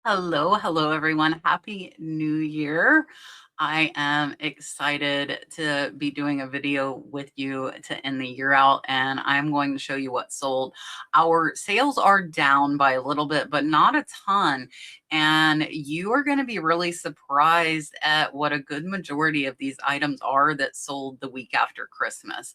Hello, everyone. Happy New Year. I am excited to be doing a video with you to end the year out, and I'm going to show you what sold. Our sales are down by a little bit, but not a ton. And you are going to be really surprised at what a good majority of these items are that sold the week after Christmas.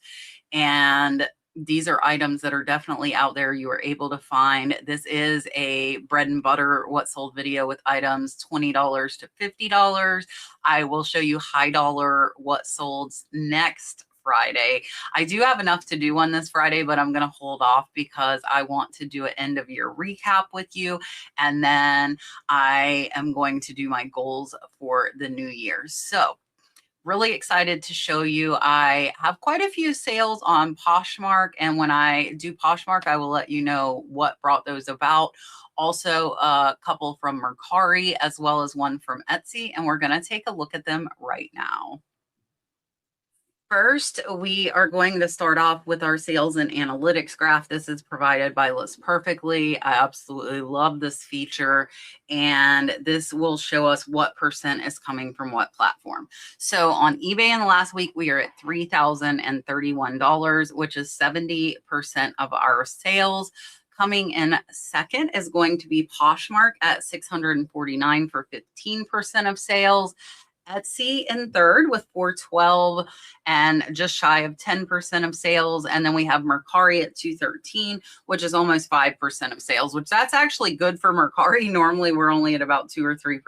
And these are items that are definitely out there. You are able to find. This is a bread and butter what sold video with items $20 to $50. I will show you high dollar what sold next Friday. I do have enough to do on this Friday, but I'm going to hold off because I want to do an end of year recap with you. And then I am going to do my goals for the new year. So really excited to show you. I have quite a few sales on Poshmark, and when I do Poshmark, I will let you know what brought those about. Also, a couple from Mercari as well as one from Etsy, and we're going to take a look at them right now. First, we are going to start off with our sales and analytics graph. This is provided by List Perfectly. I absolutely love this feature, and this will show us what percent is coming from what platform. So on eBay in the last week, we are at $3,031, which is 70% of our sales. Coming in second is going to be Poshmark at $649 for 15% of sales. Etsy in third with 412 and just shy of 10% of sales. And then we have Mercari at 213, which is almost 5% of sales, which that's actually good for Mercari. Normally we're only at about 2 or 3%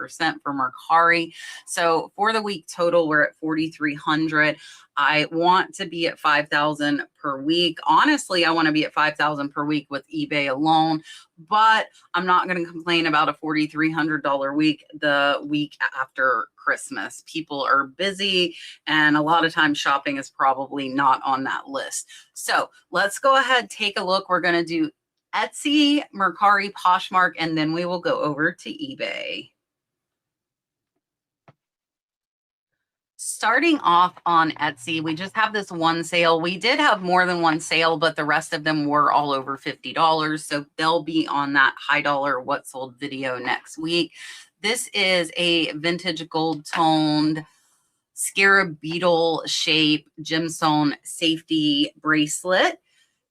for Mercari. So for the week total, we're at 4,300. I want to be at 5,000 per week. Honestly, I want to be at 5,000 per week with eBay alone, but I'm not going to complain about a $4,300 week the week after Christmas. People are busy, and a lot of times shopping is probably not on that list. So let's go ahead, take a look. We're going to do Etsy, Mercari, Poshmark, and then we will go over to eBay. Starting off on Etsy, we just have this one sale. We did have more than one sale, but the rest of them were all over $50. So they'll be on that high dollar what sold video next week. This is a vintage gold toned scarab beetle shape gemstone safety bracelet.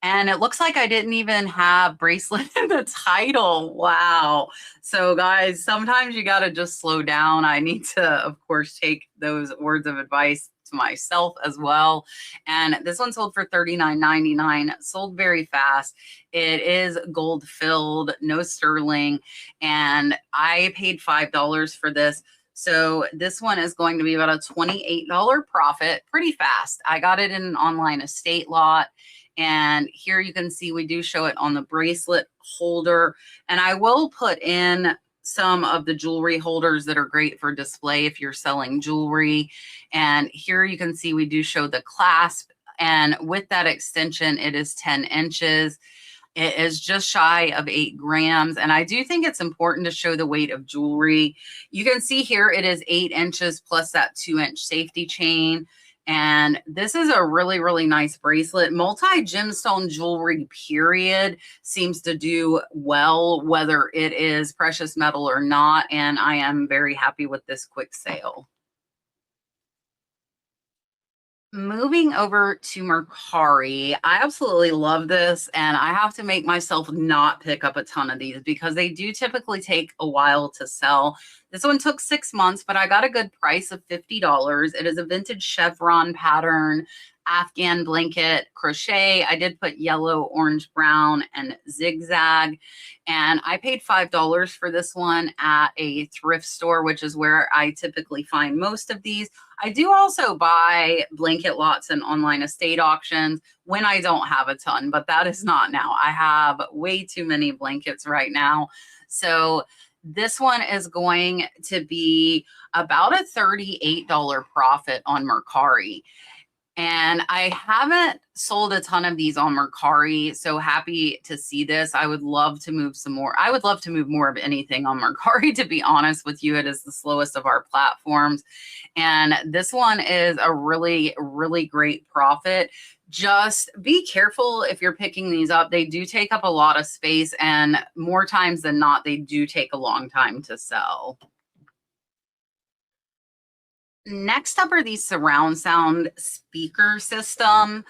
And it looks like I didn't even have bracelet in the title. Wow. So guys, sometimes you got to just slow down. I need to, of course, take those words of advice to myself as well. And this one sold for $39.99, sold very fast. It is gold filled, no sterling. And I paid $5 for this. So this one is going to be about a $28 profit, pretty fast. I got it in an online estate lot. And here you can see we do show it on the bracelet holder. And I will put in some of the jewelry holders that are great for display if you're selling jewelry. And here you can see we do show the clasp. And with that extension, it is 10 inches. It is just shy of 8 grams. And I do think it's important to show the weight of jewelry. You can see here it is 8 inches plus that 2-inch safety chain. And this is a really, really nice bracelet. Multi-gemstone jewelry, period, seems to do well, whether it is precious metal or not. And I am very happy with this quick sale. Moving over to Mercari, I absolutely love this, and I have to make myself not pick up a ton of these because they do typically take a while to sell. This one took 6 months, but I got a good price of $50. It is a vintage chevron pattern Afghan blanket crochet. I did put yellow, orange, brown, and zigzag. And I paid $5 for this one at a thrift store, which is where I typically find most of these. I do also buy blanket lots and online estate auctions when I don't have a ton, but that is not now. I have way too many blankets right now. So this one is going to be about a $38 profit on Mercari. And I haven't sold a ton of these on Mercari, so happy to see this. I would love to move some more. I would love to move more of anything on Mercari, to be honest with you. It is the slowest of our platforms. And this one is a really, really great profit. Just be careful if you're picking these up. They do take up a lot of space, and more times than not, they do take a long time to sell. Next up are these surround sound speaker system.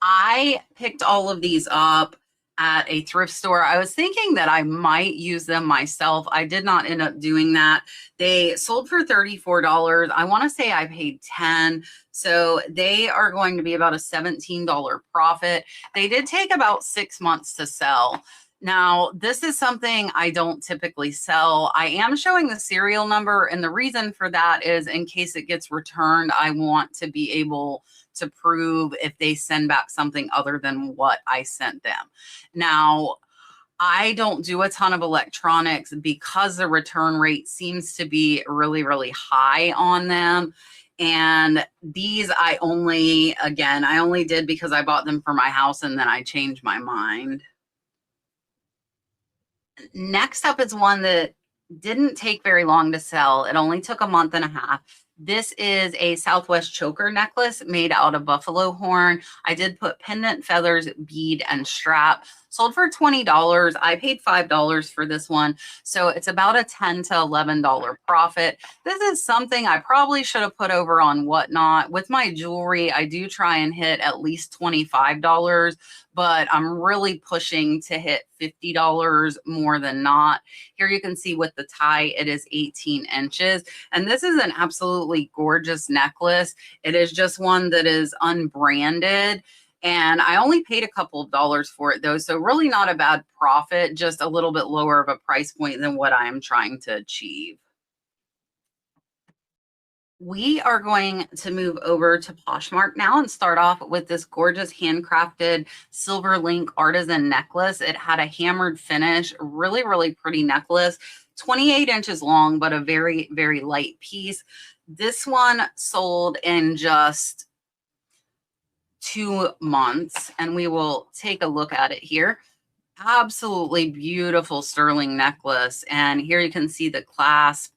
I picked all of these up at a thrift store. I was thinking that I might use them myself. I did not end up doing that. They sold for $34. I want to say I paid $10. So they are going to be about a $17 profit. They did take about 6 months to sell. Now, this is something I don't typically sell. I am showing the serial number, and the reason for that is in case it gets returned, I want to be able to prove if they send back something other than what I sent them. Now, I don't do a ton of electronics because the return rate seems to be really, really high on them. And these I only did because I bought them for my house and then I changed my mind. Next up is one that didn't take very long to sell. It only took a month and a half. This is a Southwest choker necklace made out of buffalo horn. I did put pendant, feathers, bead, and strap. Sold for $20. I paid $5 for this one. So it's about a $10 to $11 profit. This is something I probably should have put over on Whatnot. With my jewelry, I do try and hit at least $25, but I'm really pushing to hit $50 more than not. Here you can see with the tie, it is 18 inches. And this is an absolutely gorgeous necklace. It is just one that is unbranded. And I only paid a couple of dollars for it though. So really not a bad profit, just a little bit lower of a price point than what I am trying to achieve. We are going to move over to Poshmark now and start off with this gorgeous handcrafted silver link artisan necklace. It had a hammered finish, really, really pretty necklace, 28 inches long, but a very, very light piece. This one sold in just 2 months, and we will take a look at it here. Absolutely beautiful sterling necklace. And here you can see the clasp.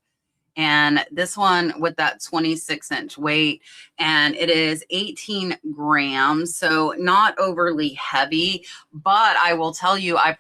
And this one with that 26-inch weight, and it is 18 grams, so not overly heavy. But I will tell you, I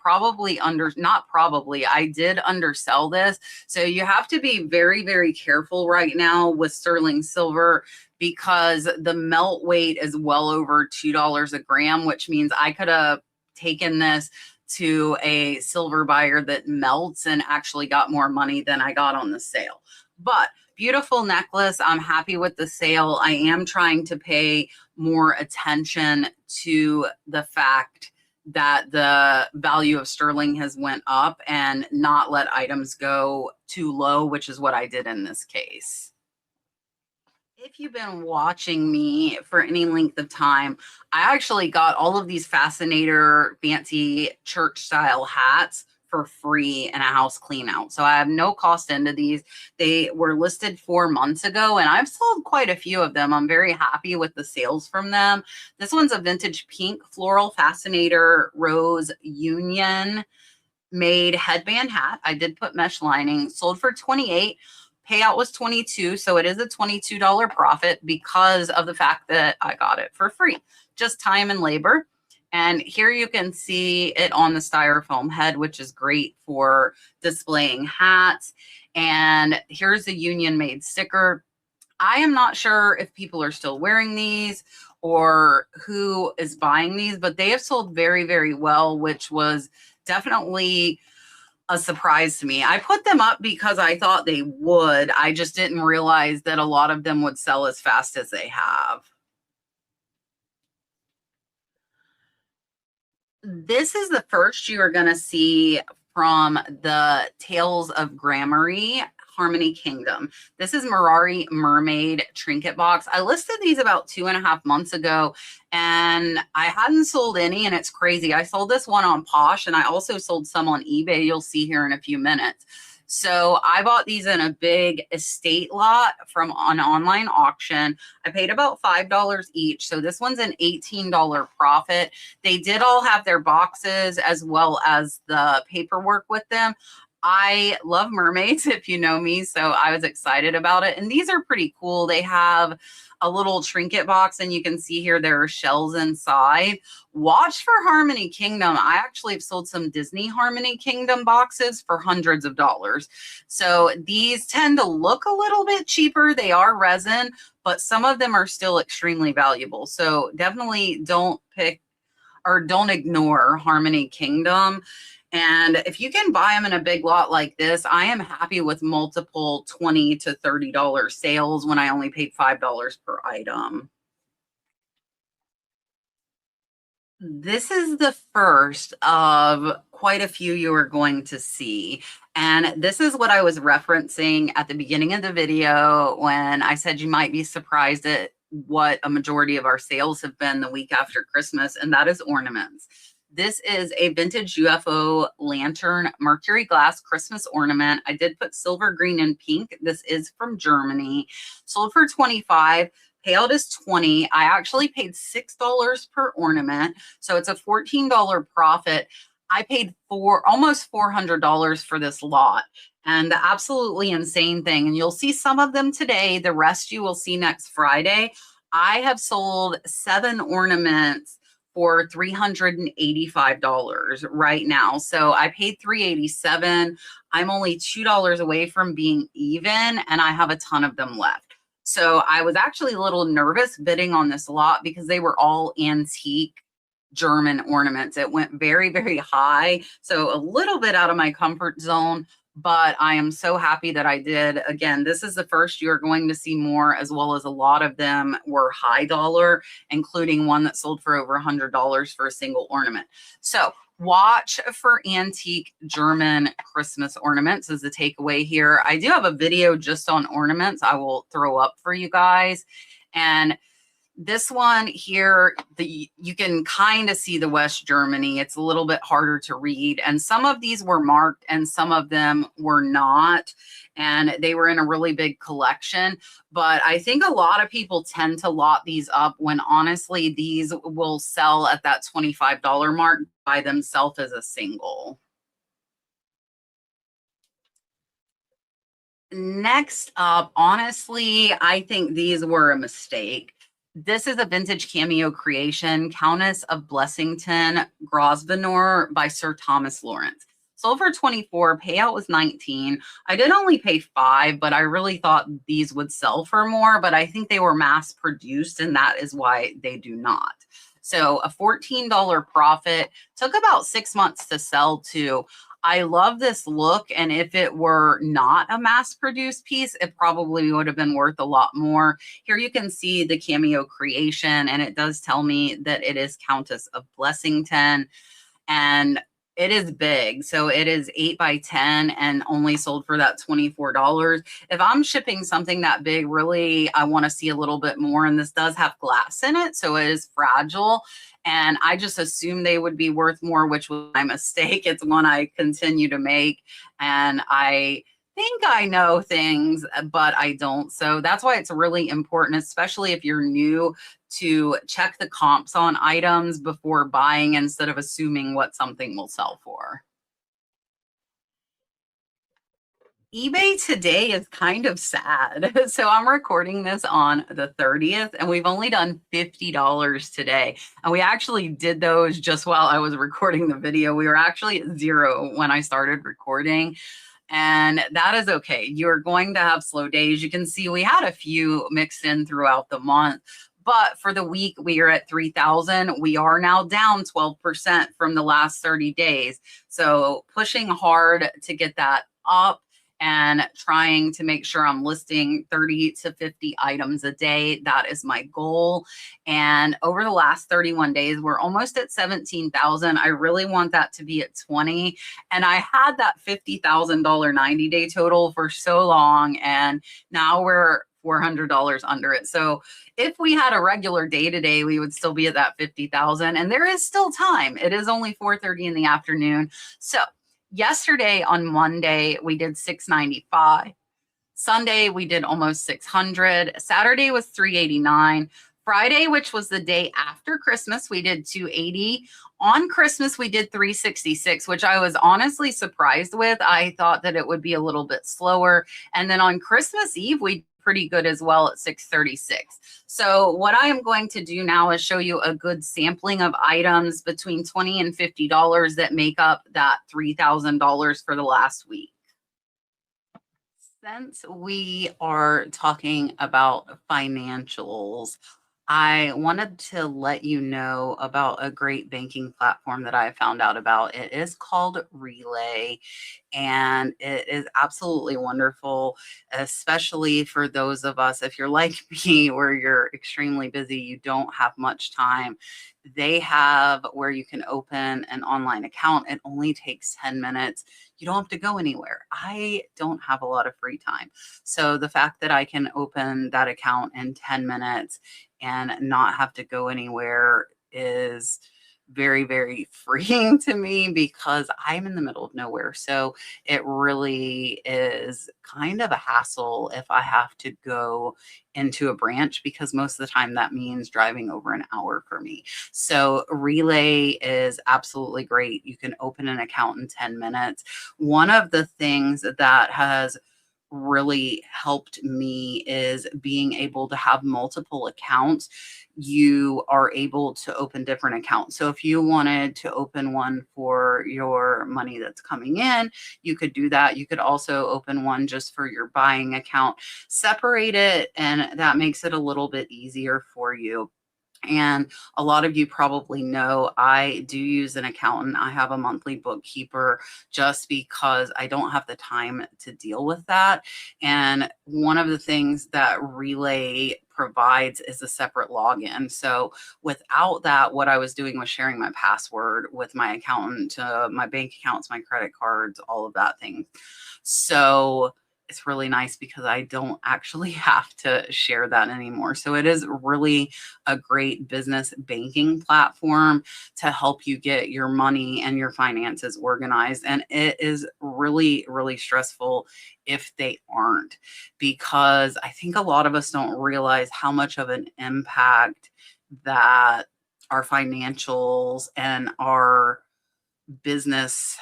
did undersell this. So you have to be very, very careful right now with sterling silver because the melt weight is well over $2 a gram, which means I could have taken this to a silver buyer that melts and actually got more money than I got on the sale. But beautiful necklace. I'm happy with the sale. I am trying to pay more attention to the fact that the value of sterling has went up and not let items go too low, which is what I did in this case. If you've been watching me for any length of time, I actually got all of these Fascinator fancy church style hats for free in a house clean out. So I have no cost into these. They were listed 4 months ago and I've sold quite a few of them. I'm very happy with the sales from them. This one's a vintage pink floral Fascinator rose union made headband hat. I did put mesh lining, sold for $28. Payout was $22. So it is a $22 profit because of the fact that I got it for free, just time and labor. And here you can see it on the styrofoam head, which is great for displaying hats. And here's the union made sticker. I am not sure if people are still wearing these or who is buying these, but they have sold very, very well, which was definitely a surprise to me. I put them up because I thought they would. I just didn't realize that a lot of them would sell as fast as they have. This is the first you are going to see from the Tales of Gramarye Harmony Kingdom. This is Mirari Mermaid Trinket Box. I listed these about 2.5 months ago and I hadn't sold any, and it's crazy. I sold this one on Posh and I also sold some on eBay. You'll see here in a few minutes. So I bought these in a big estate lot from an online auction. I paid about $5 each. So this one's an $18 profit. They did all have their boxes as well as the paperwork with them. I love mermaids, if you know me, so I was excited about it. And these are pretty cool. They have a little trinket box, and you can see here there are shells inside. Watch for Harmony Kingdom. I actually have sold some Disney Harmony Kingdom boxes for hundreds of dollars. So these tend to look a little bit cheaper. They are resin, but some of them are still extremely valuable. So definitely don't pick or don't ignore Harmony Kingdom. And if you can buy them in a big lot like this, I am happy with multiple $20 to $30 sales when I only paid $5 per item. This is the first of quite a few you are going to see. And this is what I was referencing at the beginning of the video when I said you might be surprised at what a majority of our sales have been the week after Christmas, and that is ornaments. This is a vintage UFO lantern Mercury glass Christmas ornament. I did put silver, green, and pink. This is from Germany. Sold for $25. Payout is $20. I actually paid $6 per ornament, so it's a $14 profit. I paid almost $400 for this lot. And the absolutely insane thing, and you'll see some of them today, the rest you will see next Friday. I have sold 7 ornaments for $385 right now. So I paid $387. I'm only $2 away from being even, and I have a ton of them left. So I was actually a little nervous bidding on this lot because they were all antique German ornaments. It went very, very high. So a little bit out of my comfort zone, but I am so happy that I did. Again, this is the first you're going to see more, as well as a lot of them were high dollar, including one that sold for over $100 for a single ornament. So watch for antique German Christmas ornaments is the takeaway here. I do have a video just on ornaments I will throw up for you guys. And this one here, you can kind of see the West Germany. It's a little bit harder to read. And some of these were marked and some of them were not. And they were in a really big collection. But I think a lot of people tend to lot these up when honestly, these will sell at that $25 mark by themselves as a single. Next up, honestly, I think these were a mistake. This is a vintage cameo creation, Countess of Blessington, Grosvenor by Sir Thomas Lawrence. Sold for 24, payout was 19. I did only pay 5, but I really thought these would sell for more, but I think they were mass produced and that is why they do not. So a $14 profit, took about 6 months to sell too. I love this look, and if it were not a mass-produced piece, it probably would have been worth a lot more. Here you can see the cameo creation, and it does tell me that it is Countess of Blessington, and it is big. So it is 8 by 10 and only sold for that $24. If I'm shipping something that big, really, I want to see a little bit more, and this does have glass in it, so it is fragile. And I just assumed they would be worth more, which was my mistake. It's one I continue to make. And I think I know things, but I don't. So that's why it's really important, especially if you're new, to check the comps on items before buying instead of assuming what something will sell for. eBay today is kind of sad. So I'm recording this on the 30th and we've only done $50 today. And we actually did those just while I was recording the video. We were actually at 0 when I started recording. And that is okay. You're going to have slow days. You can see we had a few mixed in throughout the month. But for the week, we are at 3,000. We are now down 12% from the last 30 days. So pushing hard to get that up and trying to make sure I'm listing 30 to 50 items a day. That is my goal. And over the last 31 days, we're almost at 17,000. I really want that to be at 20. And I had that $50,000 90-day total for so long. And now we're $400 under it. So if we had a regular day today, we would still be at that 50,000. And there is still time. It is only 4:30 in the afternoon. So yesterday on Monday, we did 695. Sunday, we did almost 600. Saturday was 389. Friday, which was the day after Christmas, we did 280. On Christmas, we did 366, which I was honestly surprised with. I thought that it would be a little bit slower. And then on Christmas Eve, we did pretty good as well at 636. So what I am going to do now is show you a good sampling of items between $20 and $50 that make up that $3,000 for the last week. Since we are talking about financials, I wanted to let you know about a great banking platform that I found out about. It is called Relay, and it is absolutely wonderful, especially for those of us, if you're like me, where you're extremely busy, you don't have much time. They have where you can open an online account. It only takes 10 minutes. You don't have to go anywhere. I don't have a lot of free time. So the fact that I can open that account in 10 minutes and not have to go anywhere is very, very freeing to me because I'm in the middle of nowhere. So it really is kind of a hassle if I have to go into a branch, because most of the time that means driving over an hour for me. So Relay is absolutely great. You can open an account in 10 minutes. One of the things that has really helped me is being able to have multiple accounts. You are able to open different accounts. So if you wanted to open one for your money that's coming in, you could do that. You could also open one just for your buying account, separate it, and that makes it a little bit easier for you. And a lot of you probably know I do use an accountant. I have a monthly bookkeeper just because I don't have the time to deal with that. And one of the things that Relay provides is a separate login. So without that, what I was doing was sharing my password with my accountant to my bank accounts, my credit cards, all of that thing. So it's really nice because I don't actually have to share that anymore. So it is really a great business banking platform to help you get your money and your finances organized. And it is really, really stressful if they aren't, because I think a lot of us don't realize how much of an impact that our financials and our business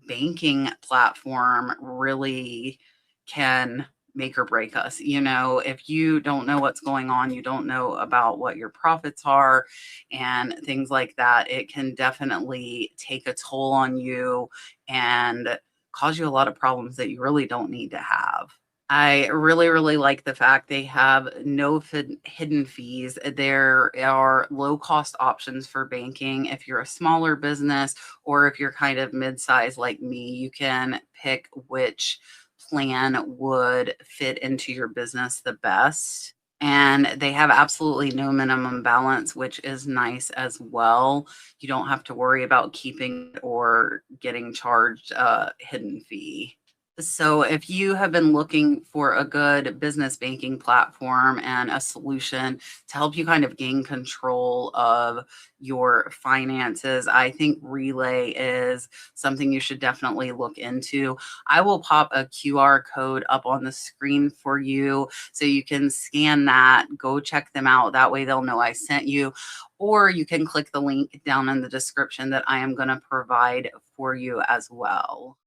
banking platform really can make or break us. You know, if you don't know what's going on, you don't know about what your profits are and things like that, it can definitely take a toll on you and cause you a lot of problems that you really don't need to have. I really, really like the fact they have no hidden fees. There are low cost options for banking. If you're a smaller business or if you're kind of mid-sized like me, you can pick which plan would fit into your business the best. And they have absolutely no minimum balance, which is nice as well. You don't have to worry about keeping or getting charged a hidden fee. So if you have been looking for a good business banking platform and a solution to help you kind of gain control of your finances, I think Relay is something you should definitely look into. I will pop a QR code up on the screen for you so you can scan that, go check them out. That way they'll know I sent you. Or you can click the link down in the description that I am going to provide for you as well.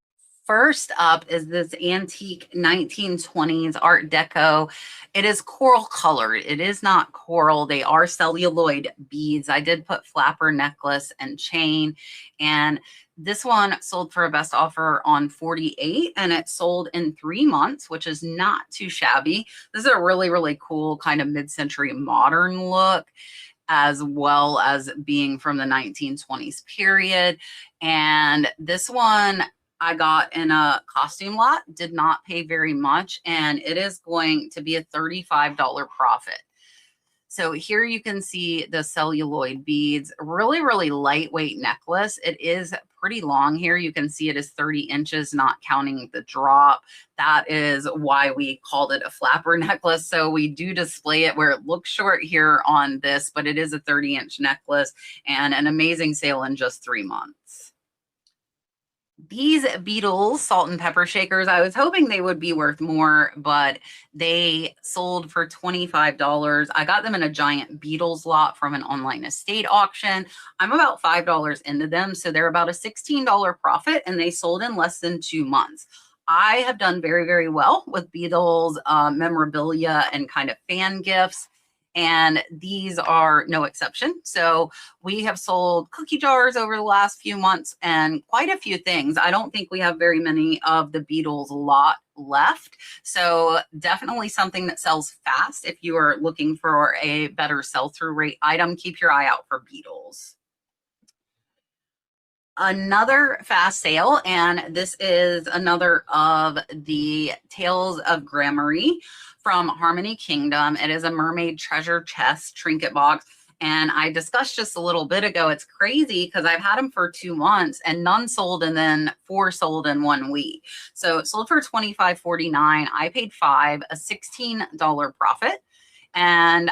First up is this antique 1920s Art Deco. It is coral colored. It is not coral. They are celluloid beads. I did put flapper necklace and chain, and this one sold for a best offer on 48, and it sold in 3 months, which is not too shabby. This is a really, really cool kind of mid-century modern look, as well as being from the 1920s period. And this one I got in a costume lot, did not pay very much, and it is going to be a $35 profit. So here you can see the celluloid beads, really, really lightweight necklace. It is pretty long here. You can see it is 30 inches, not counting the drop. That is why we called it a flapper necklace. So we do display it where it looks short here on this, but it is a 30-inch necklace and an amazing sale in just 3 months. These Beatles salt and pepper shakers, I was hoping they would be worth more, but they sold for $25. I got them in a giant Beatles lot from an online estate auction. I'm about $5 into them, so they're about a $16 profit, and they sold in less than 2 months. I have done very, very well with Beatles memorabilia and kind of fan gifts, and these are no exception. So we have sold cookie jars over the last few months and quite a few things. I don't think we have very many of the Beatles lot left. So definitely something that sells fast. If you are looking for a better sell-through rate item, keep your eye out for Beatles. Another fast sale, and this is another of the Tales of Gramarye from Harmony Kingdom. It is a mermaid treasure chest trinket box, and I discussed just a little bit ago, it's crazy because I've had them for 2 months and none sold, and then 4 sold in 1 week. So it sold for $25.49. I paid $5, a $16 profit. And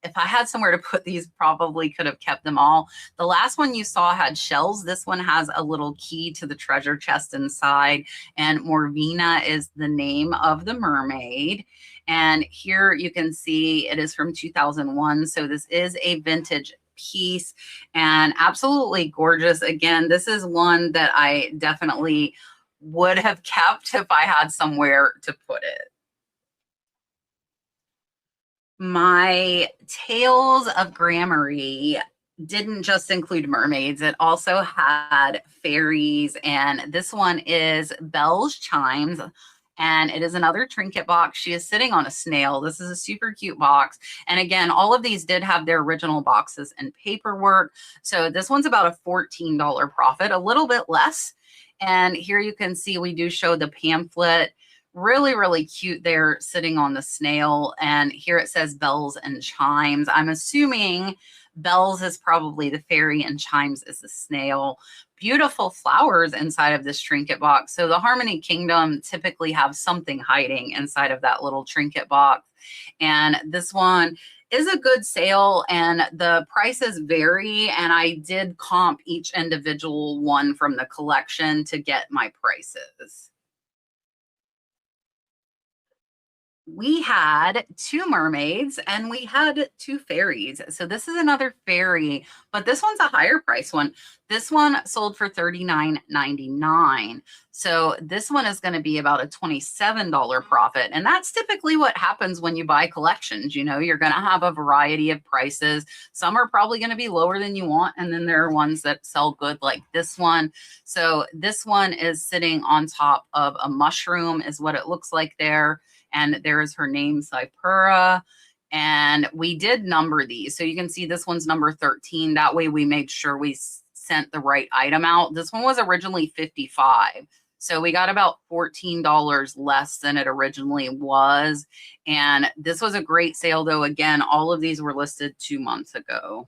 if I had somewhere to put these, probably could have kept them all. The last one you saw had shells. This one has a little key to the treasure chest inside, and Morvina is the name of the mermaid. And here you can see it is from 2001. So this is a vintage piece and absolutely gorgeous. Again, this is one that I definitely would have kept if I had somewhere to put it. My Tales of Gramarye didn't just include mermaids. It also had fairies, and this one is Belle's Chimes, and it is another trinket box. She is sitting on a snail. This is a super cute box. And again, all of these did have their original boxes and paperwork. So this one's about a $14 profit, a little bit less. And here you can see we do show the pamphlet. Really, really cute there sitting on the snail. And here it says bells and chimes. I'm assuming bells is probably the fairy and chimes is the snail. Beautiful flowers inside of this trinket box. So the Harmony Kingdom typically have something hiding inside of that little trinket box. And this one is a good sale, and the prices vary. And I did comp each individual one from the collection to get my prices. We had 2 mermaids and we had 2 fairies. So this is another fairy, but this one's a higher price one. This one sold for $39.99. So this one is going to be about a $27 profit. And that's typically what happens when you buy collections. You know, you're going to have a variety of prices. Some are probably going to be lower than you want. And then there are ones that sell good like this one. So this one is sitting on top of a mushroom is what it looks like there. And there is her name, Saipura. And we did number these. So you can see this one's number 13. That way we made sure we sent the right item out. This one was originally $55. So we got about $14 less than it originally was. And this was a great sale though. Again, all of these were listed 2 months ago.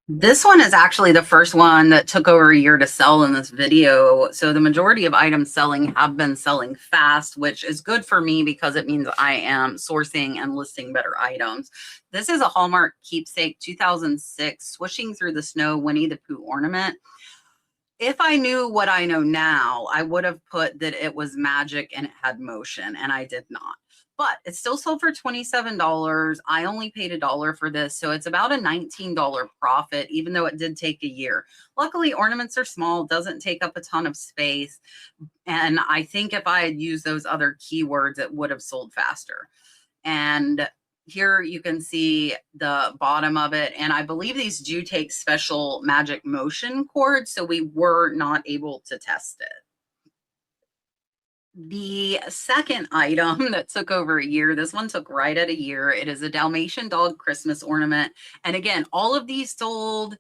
This one is actually the first one that took over a year to sell in this video. So the majority of items selling have been selling fast, which is good for me because it means I am sourcing and listing better items. This is a Hallmark Keepsake 2006 Swishing Through the Snow Winnie the Pooh ornament. If I knew what I know now, I would have put that it was magic and it had motion, and I did not. But it still sold for $27. I only paid $1 for this, so it's about a $19 profit, even though it did take a year. Luckily, ornaments are small, doesn't take up a ton of space. And I think if I had used those other keywords, it would have sold faster. And here you can see the bottom of it. And I believe these do take special magic motion cords, so we were not able to test it. The second item that took over a year, this one took right at a year. It is a Dalmatian dog Christmas ornament. And again, all of these sold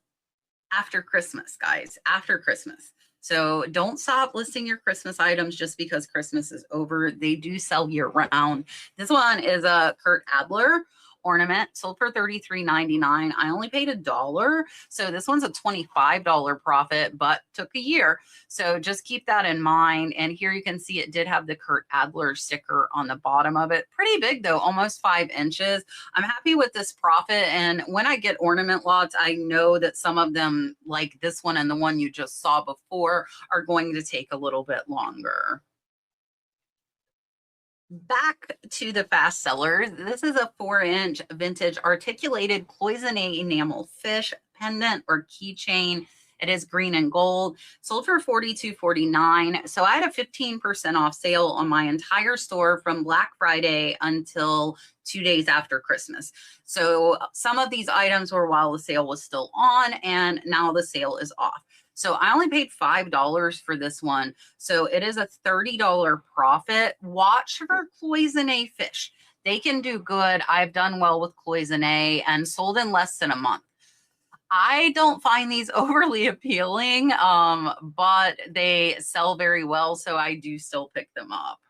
after Christmas, guys, after Christmas. So don't stop listing your Christmas items just because Christmas is over. They do sell year round. This one is a Kurt Adler ornament, sold for $33.99. I only paid $1. So this one's a $25 profit, but took a year. So just keep that in mind. And here you can see it did have the Kurt Adler sticker on the bottom of it. Pretty big though, almost 5 inches. I'm happy with this profit. And when I get ornament lots, I know that some of them, like this one and the one you just saw before, are going to take a little bit longer. Back to the fast sellers. This is a 4-inch vintage articulated cloisonne enamel fish pendant or keychain. It is green and gold, sold for $42.49. So I had a 15% off sale on my entire store from Black Friday until 2 days after Christmas. So some of these items were while the sale was still on, and now the sale is off. So I only paid $5 for this one. So it is a $30 profit. Watch for cloisonne fish. They can do good. I've done well with cloisonne and sold in less than a month. I don't find these overly appealing, but they sell very well. So I do still pick them up.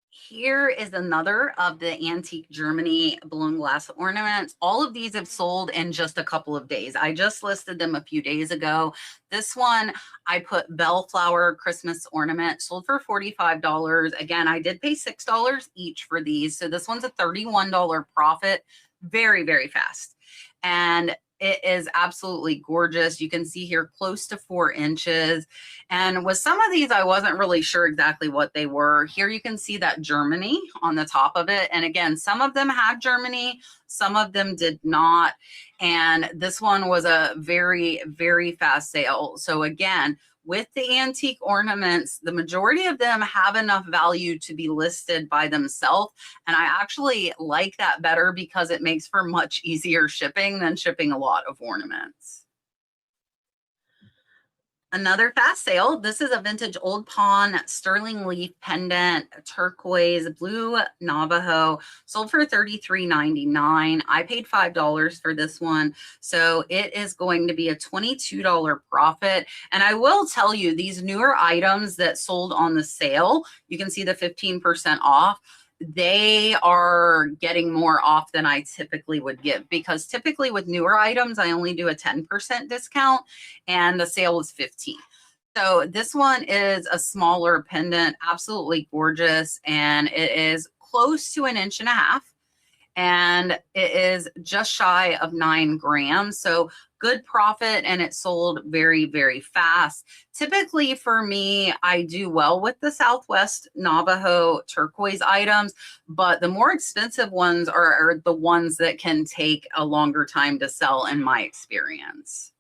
Here is another of the antique Germany blown glass ornaments. All of these have sold in just a couple of days. I just listed them a few days ago. This one, I put bellflower Christmas ornament, sold for $45. Again, I did pay $6 each for these. So this one's a $31 profit. Very, very fast. And it is absolutely gorgeous. You can see here close to 4 inches. And with some of these, I wasn't really sure exactly what they were. Here you can see that Germany on the top of it. And again, some of them had Germany, some of them did not. And this one was a very, very fast sale. So again, with the antique ornaments, the majority of them have enough value to be listed by themselves. And I actually like that better because it makes for much easier shipping than shipping a lot of ornaments. Another fast sale. This is a vintage Old Pawn sterling leaf pendant, turquoise, blue Navajo, sold for $33.99. I paid $5 for this one. So it is going to be a $22 profit. And I will tell you, these newer items that sold on the sale, you can see the 15% off. They are getting more off than I typically would give, because typically with newer items, I only do a 10% discount and the sale is 15. So this one is a smaller pendant, absolutely gorgeous. And it is close to 1.5 inches. And it is just shy of 9 grams. So good profit, and it sold very, very fast. Typically for me, I do well with the Southwest Navajo turquoise items, but the more expensive ones are the ones that can take a longer time to sell in my experience.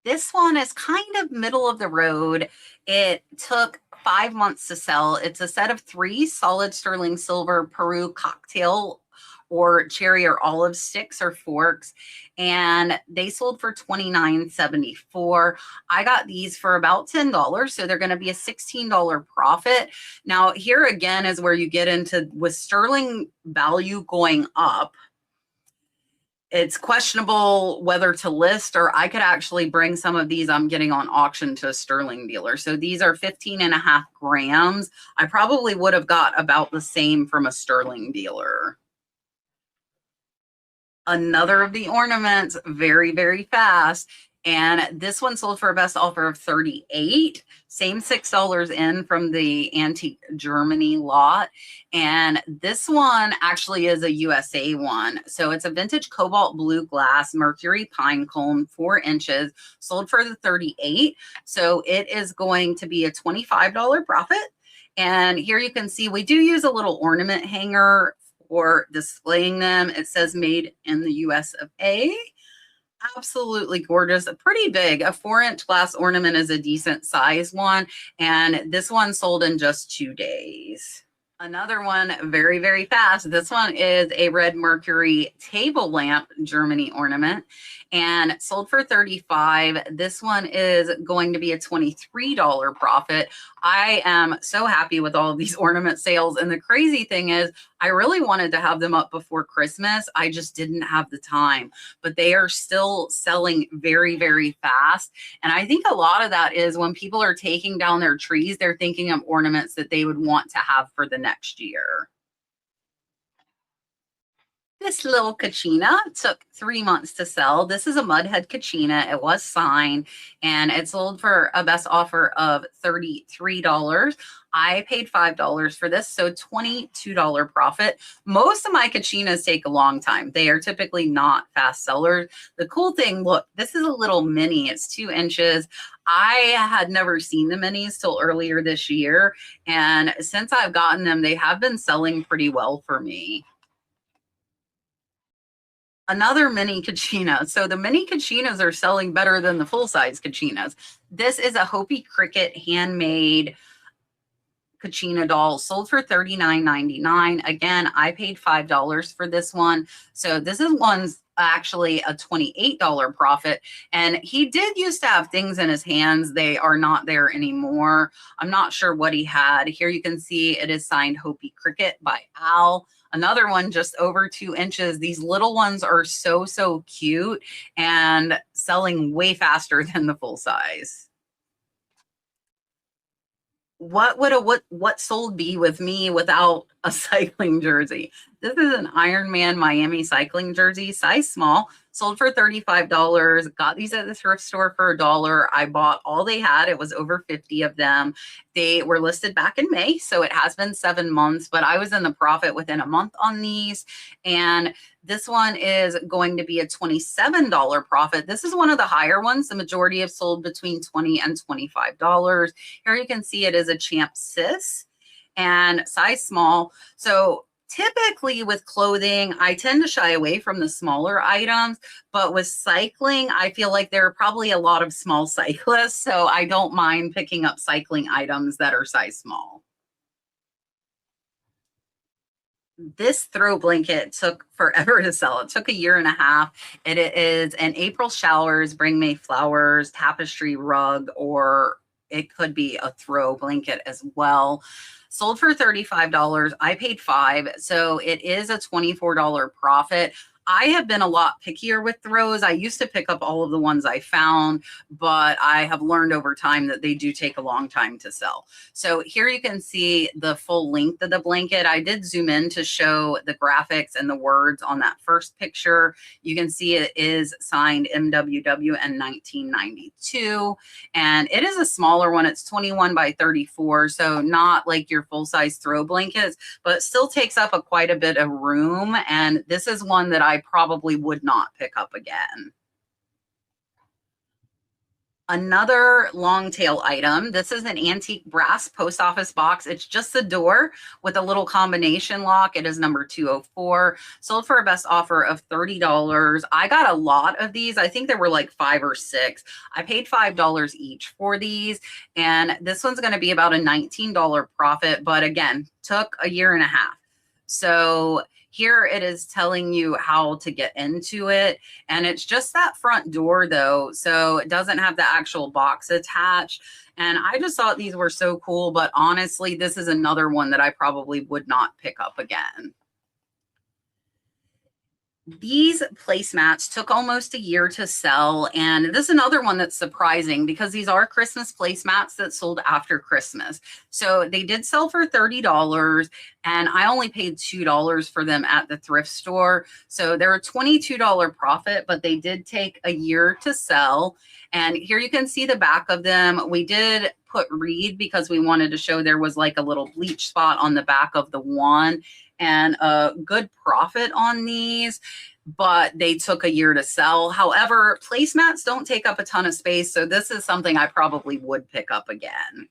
This one is kind of middle of the road. It took 5 months to sell. It's a set of 3 solid sterling silver Peru cocktail or cherry or olive sticks or forks, and they sold for $29.74. I got these for about $10, so they're going to be a $16 profit. Now, here again is where you get into, with sterling value going up, it's questionable whether to list, or I could actually bring some of these I'm getting on auction to a sterling dealer. So these are 15.5 grams. I probably would have got about the same from a sterling dealer. Another of the ornaments, very, very fast. And this one sold for a best offer of $38. Same $6 in from the antique Germany lot. And this one actually is a USA one. So it's a vintage cobalt blue glass mercury pine cone, 4 inches, sold for the $38. So it is going to be a $25 profit. And here you can see we do use a little ornament hanger for displaying them. It says made in the US of A. Absolutely gorgeous, pretty big. A 4-inch glass ornament is a decent size one, and this one sold in just 2 days. Another one very, very fast. This one is a red Mercury table lamp Germany ornament and sold for 35. This one is going to be a $23 profit. I am so happy with all of these ornament sales. And the crazy thing is, I really wanted to have them up before Christmas. I just didn't have the time, but they are still selling very, very fast. And I think a lot of that is when people are taking down their trees, they're thinking of ornaments that they would want to have for the next year. This little kachina took 3 months to sell. This is a mudhead kachina. It was signed and it sold for a best offer of $33. I paid $5 for this, so $22 profit. Most of my kachinas take a long time. They are typically not fast sellers. The cool thing, look, this is a little mini. It's 2 inches. I had never seen the minis till earlier this year. And since I've gotten them, they have been selling pretty well for me. Another mini kachina. So the mini kachinas are selling better than the full-size kachinas. This is a Hopi Cricket handmade kachina doll, sold for $39.99. Again, I paid $5 for this one. So this is one's actually a $28 profit. And he did used to have things in his hands. They are not there anymore. I'm not sure what he had. Here you can see it is signed Hopi Cricket by Al. Another one just over 2 inches. These little ones are so, so cute and selling way faster than the full size. What would what sold be with me without a cycling jersey? This is an Ironman Miami cycling jersey, size small, sold for $35. Got these at the thrift store for $1. I bought all they had. It was over 50 of them. They were listed back in May, so it has been 7 months, but I was in the profit within a month on these. And this one is going to be a $27 profit. This is one of the higher ones. The majority have sold between $20 and $25. Here you can see it is a Champ Sis and size small. So typically with clothing, I tend to shy away from the smaller items, but with cycling, I feel like there are probably a lot of small cyclists, so I don't mind picking up cycling items that are size small. This throw blanket took forever to sell. It took 1.5 years. It is an April Showers, Bring May Flowers, tapestry rug, or it could be a throw blanket as well. Sold for $35. I paid $5. So it is a $24 profit. I have been a lot pickier with throws. I used to pick up all of the ones I found, but I have learned over time that they do take a long time to sell. So here you can see the full length of the blanket. I did zoom in to show the graphics and the words on that first picture. You can see it is signed MWW and 1992, and it is a smaller one. It's 21 by 34, so not like your full-size throw blankets, but still takes up quite a bit of room. And this is one that I probably would not pick up again. Another long tail item. This is an antique brass post office box. It's just the door with a little combination lock. It is number 204. Sold for a best offer of $30. I got a lot of these. I think there were like 5 or 6. I paid $5 each for these. And this one's going to be about a $19 profit. But again, took 1.5 years. So here it is telling you how to get into it. And it's just that front door though. So it doesn't have the actual box attached. And I just thought these were so cool. But honestly, this is another one that I probably would not pick up again. These placemats took almost 1 year to sell. And this is another one that's surprising because these are Christmas placemats that sold after Christmas. So they did sell for $30 and I only paid $2 for them at the thrift store. So they're a $22 profit, but they did take 1 year to sell. And here you can see the back of them. We did put Reed because we wanted to show there was like a little bleach spot on the back of the one, and a good profit on these, but they took 1 year to sell. However, placemats don't take up a ton of space, so this is something I probably would pick up again.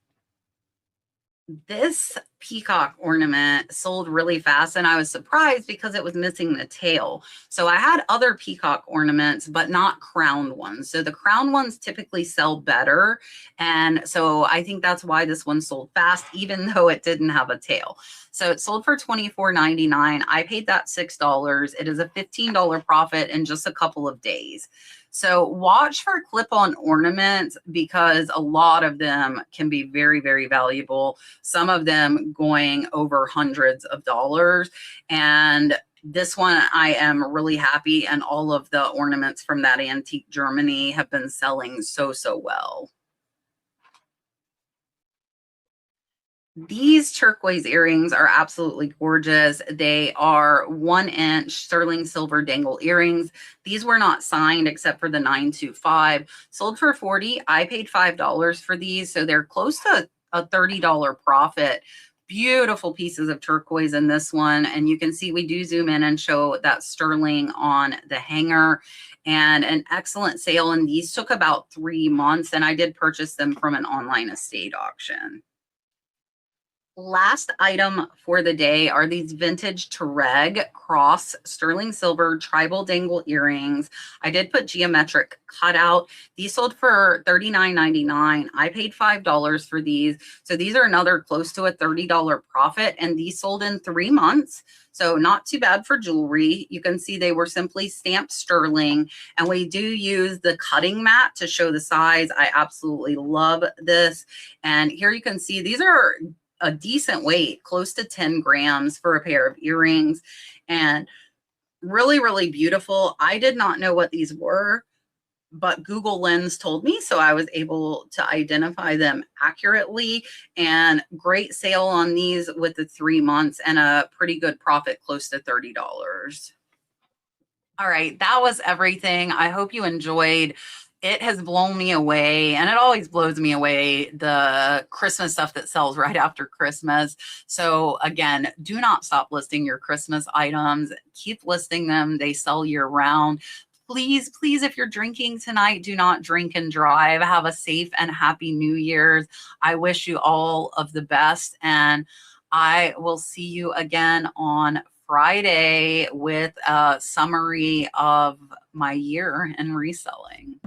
This peacock ornament sold really fast, and I was surprised because it was missing the tail. So I had other peacock ornaments, but not crowned ones. So the crowned ones typically sell better. And so I think that's why this one sold fast, even though it didn't have a tail. So it sold for $24.99. I paid that $6. It is a $15 profit in just a couple of days. So watch for clip-on ornaments because a lot of them can be very, very valuable. Some of them going over hundreds of dollars. And this one, I am really happy. And all of the ornaments from that antique Germany have been selling so, so well. These turquoise earrings are absolutely gorgeous. They are 1-inch sterling silver dangle earrings. These were not signed except for the 925. Sold for $40. I paid $5 for these, so they're close to a $30 profit. Beautiful pieces of turquoise in this one, and you can see we do zoom in and show that sterling on the hanger, and an excellent sale. And these took about 3 months, and I did purchase them from an online estate auction. Last item for the day are these vintage Tereg cross sterling silver tribal dangle earrings. I did put geometric cutout. These sold for $39.99. I paid $5 for these. So these are another close to a $30 profit, and these sold in 3 months. So not too bad for jewelry. You can see they were simply stamped sterling, and we do use the cutting mat to show the size. I absolutely love this. And here you can see these are a decent weight, close to 10 grams for a pair of earrings, and really, really beautiful. I did not know what these were, but Google Lens told me, so I was able to identify them accurately. And great sale on these with the 3 months and a pretty good profit, close to $30. All right, that was everything. I hope you enjoyed. It has blown me away, and it always blows me away, the Christmas stuff that sells right after Christmas. So again, do not stop listing your Christmas items. Keep listing them. They sell year round. Please, please, if you're drinking tonight, do not drink and drive. Have a safe and happy New Year's. I wish you all of the best, and I will see you again on Friday with a summary of my year in reselling.